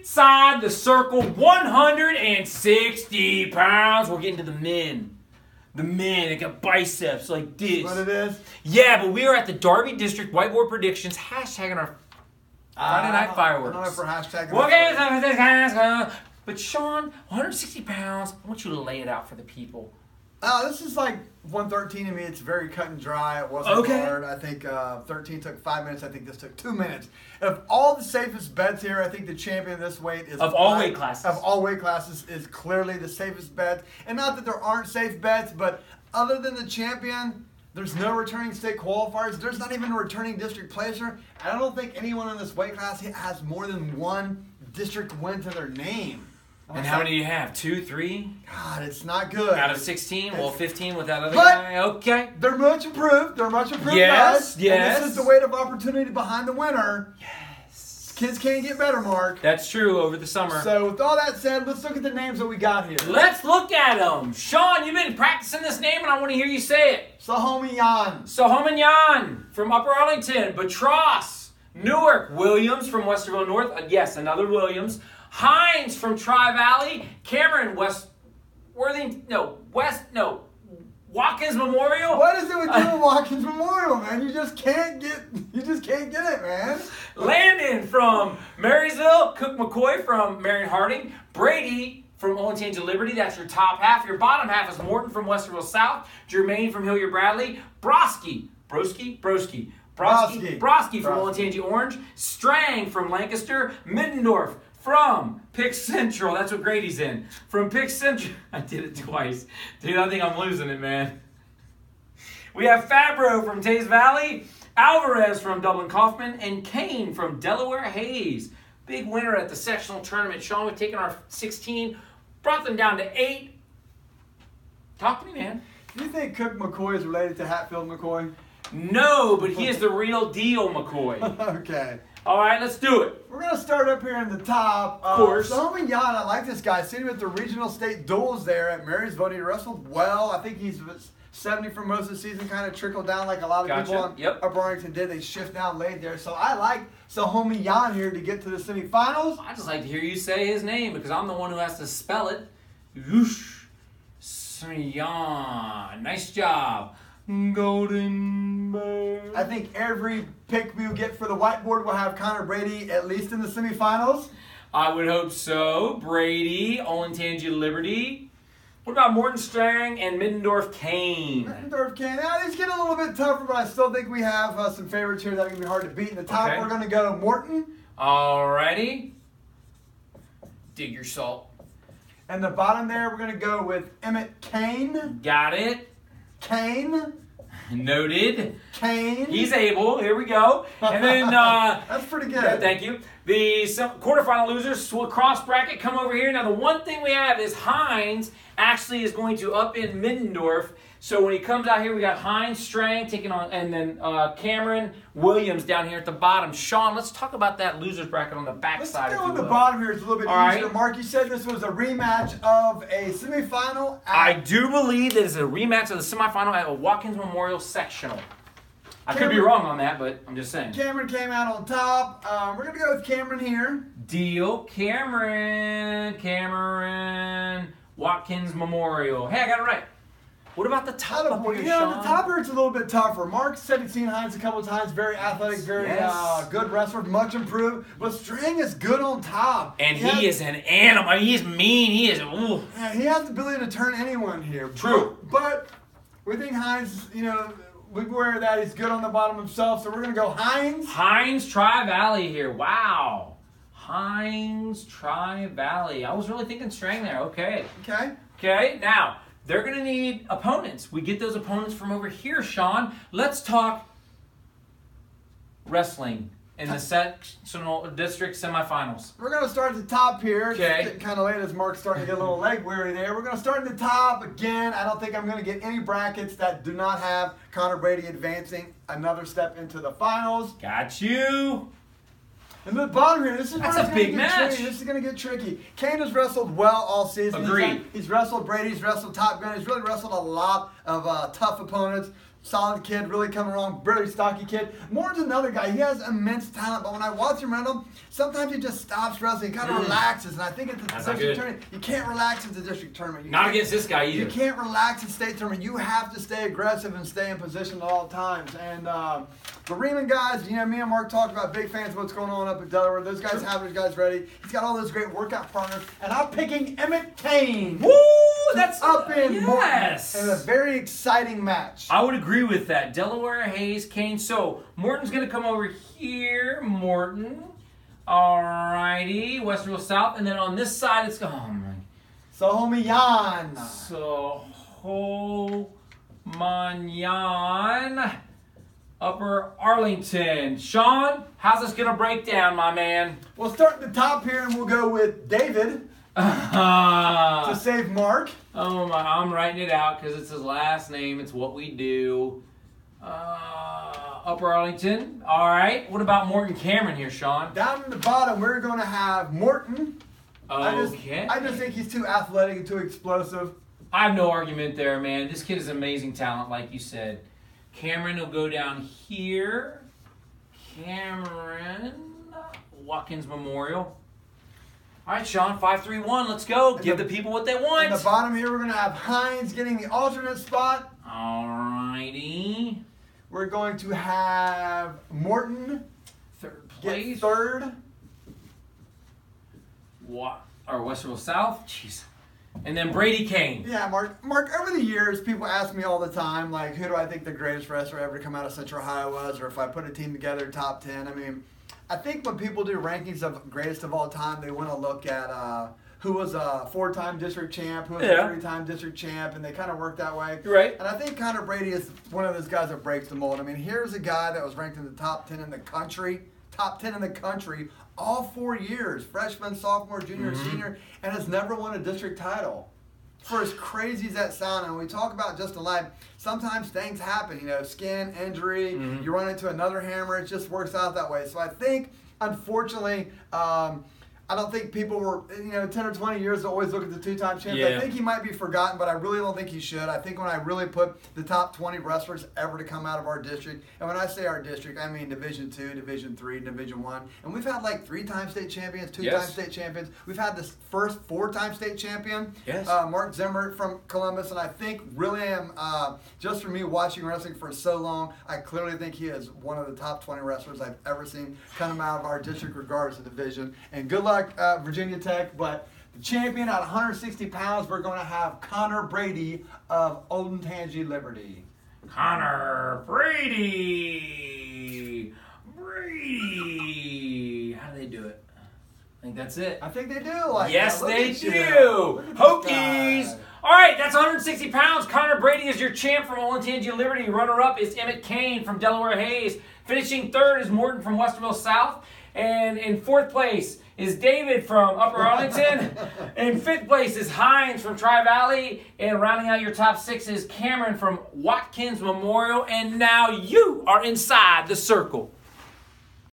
inside the circle, 160 pounds. We're getting to the men. The men, they got biceps like this. What it is? Yeah, but we are at the Darby District Whiteboard Predictions, hashtagging our Friday Night Fireworks. I don't know for hashtagging. Okay, but Sean, 160 pounds, I want you to lay it out for the people. This is like 113 to me. It's very cut and dry. It wasn't hard. I think 13 took 5 minutes. I think this took 2 minutes. Of all the safest bets here, I think the champion of this weight is... Of all weight classes. Of all weight classes is clearly the safest bet. And not that there aren't safe bets, but other than the champion, there's no returning state qualifiers. There's not even a returning district placer. And I don't think anyone in this weight class has more than one district win to their name. And how many do you have? 2, 3? God, it's not good. Out of 16? Well, 15 with that other guy? Okay. They're much improved. They're much improved, yes, guys. Yes. And this is the weight of opportunity behind the winner. Yes. Kids can't get better, Mark. That's true over the summer. So with all that said, let's look at the names that we got here. Let's look at them. Sean, you've been practicing this name, and I want to hear you say it. Sahomian. Sahomian from Upper Arlington. Batros. Newark. Williams from Westerville North. Yes, another Williams. Hines from Tri-Valley, Cameron Watkins Memorial. What is it with you and Watkins Memorial, man? You just can't get it, man. Landon from Marysville, Cook McCoy from Marion Harding, Brady from Olentangy Liberty, that's your top half. Your bottom half is Morton from Westerville South, Jermaine from Hilliard Bradley, Broski from Olentangy Orange, Strang from Lancaster, Middendorf from Pick Central. That's what Grady's in. From Pick Central. I did it twice. Dude, I think I'm losing it, man. We have Fabro from Taze Valley, Alvarez from Dublin Kaufman, and Kane from Delaware Hayes. Big winner at the sectional tournament. Sean, we've taken our 16, brought them down to 8. Talk to me, man. Do you think Cook McCoy is related to Hatfield McCoy? No, but he is the real deal, McCoy. Okay. All right, let's do it. We're going to start up here in the top. Of course. Sahomian, I like this guy. Seen him at the regional state duels there at Marysville. He wrestled well. I think he's 70 for most of the season, kind of trickled down like a lot of people on Upper Arlington did. They shift down late there. So I like Sahomian here to get to the semifinals. I just like to hear you say his name because I'm the one who has to spell it. Whoosh. Sahomian. Nice job. Golden Bear. I think every pick we get for the whiteboard will have Connor Brady at least in the semifinals. I would hope so. Brady, Olentangy Liberty. What about Morton Strang and Middendorf Kane? Middendorf Kane. These get a little bit tougher, but I still think we have some favorites here that are going to be hard to beat. In the top, we're going to go Morton. Alrighty. Dig your salt. And the bottom there, we're going to go with Emmett Kane. Got it. Kane. Noted. Kane. He's able. Here we go. And then... that's pretty good. Yeah, thank you. The quarterfinal losers will cross bracket. Come over here. Now, the one thing we have is Hines actually is going to up in Middendorf. So when he comes out here, we got Hines, Strang taking on, and then Cameron Williams down here at the bottom. Sean, let's talk about that losers bracket on the backside. Let's go on the bottom here. It's a little bit easier. Mark, you said this was a rematch of a semifinal. I do believe that it's a rematch of the semifinal at a Watkins Memorial sectional. I could be wrong on that, but I'm just saying. Cameron came out on top. We're going to go with Cameron here. Deal. Cameron. Watkins Memorial. Hey, I got it right. What about the top up here, Sean? The top here it's a little bit tougher. Mark said he's seen Hines a couple of times. Very athletic, very good wrestler, much improved. But Strang is good on top. And he is an animal. He's mean. He is. Ooh. Yeah, he has the ability to turn anyone here. True. But we think Hines, we aware that he's good on the bottom himself. So we're going to go Hines. Hines Tri-Valley here. Wow. Hines Tri-Valley. I was really thinking Strang there. Okay. Okay. Now. They're going to need opponents. We get those opponents from over here, Sean. Let's talk wrestling in the sectional district semifinals. We're going to start at the top here. Okay. It's getting kind of late as Mark's starting to get a little leg weary there. We're going to start at the top. Again, I don't think I'm going to get any brackets that do not have Connor Brady advancing another step into the finals. Got you. And the bottom here, this is a big match. This is going to get tricky. Kane has wrestled well all season. Agreed. He's wrestled Brady. He's wrestled Top Gun. He's really wrestled a lot of tough opponents. solid kid, really coming along, really stocky kid. Morton's another guy. He has immense talent, but when I watch him run him, sometimes he just stops wrestling. He kind of relaxes, and I think at the district tournament, you can't relax at the district tournament. Not against this guy either. You can't relax at state tournament. You have to stay aggressive and stay in position at all times. And the Riemann guys, me and Mark talked about, big fans of what's going on up in Delaware. Those guys have those guys ready. He's got all those great workout partners, and I'm picking Emmett Kane. Woo! That's up in yes. Morton in a very exciting match. I would agree with that. Delaware, Hayes, Kane. So Morton's going to come over here. Morton. Alrighty. Westerville South. And then on this side, it's Sohomanyan. Sohomanyan. Upper Arlington. Sean, how's this going to break down, my man? We'll start at the top here, and we'll go with David. To save Mark. Oh my! I'm writing it out because it's his last name. It's what we do. Upper Arlington. All right. What about Morton Cameron here, Sean? Down at the bottom, we're going to have Morton. Okay. I just think he's too athletic and too explosive. I have no argument there, man. This kid is amazing talent, like you said. Cameron will go down here. Cameron Watkins Memorial. All right, Sean, 5-3-1. Let's go. Give the people what they want. At the bottom here, we're going to have Hines getting the alternate spot. All righty. We're going to have Morton Third place. get third. What? Or Westerville South? Jeez. And then Brady Kane. Yeah, Mark, over the years, people ask me all the time, like, who do I think the greatest wrestler ever to come out of Central Ohio was, or if I put a team together, top 10. I mean, I think when people do rankings of greatest of all time, they want to look at who was a 4-time district champ, who was a 3-time district champ, and they kind of work that way. Right. And I think Connor Brady is one of those guys that breaks the mold. I mean, here's a guy that was ranked in the top 10 in the country, all 4 years, freshman, sophomore, junior, senior, and has never won a district title. For as crazy as that sounds, and when we talk about just a life, sometimes things happen, skin, injury, you run into another hammer, it just works out that way. So I think, unfortunately, I don't think people were, 10 or 20 years to always look at the 2-time champ. Yeah. I think he might be forgotten, but I really don't think he should. I think when I really put the top 20 wrestlers ever to come out of our district, and when I say our district, I mean Division II, Division III, Division I, and we've had like 3-time state champions, 2-time state champions. We've had this first 4-time state champion, Mark Zimmer from Columbus, and I think really just for me watching wrestling for so long, I clearly think he is one of the top 20 wrestlers I've ever seen come out of our district regardless of division. And good luck, Virginia Tech, but the champion at 160 pounds, we're going to have Connor Brady of Olentangy Liberty. Connor Brady. How do they do it? I think that's it. I think they do. Yes, they do. Hokies. All right, that's 160 pounds. Connor Brady is your champ from Olentangy Liberty. Runner-up is Emmett Kane from Delaware Hayes. Finishing third is Morton from Westerville South. And in fourth place is David from Upper Arlington. In fifth place is Hines from Tri-Valley. And rounding out your top 6 is Cameron from Watkins Memorial. And now you are inside the circle.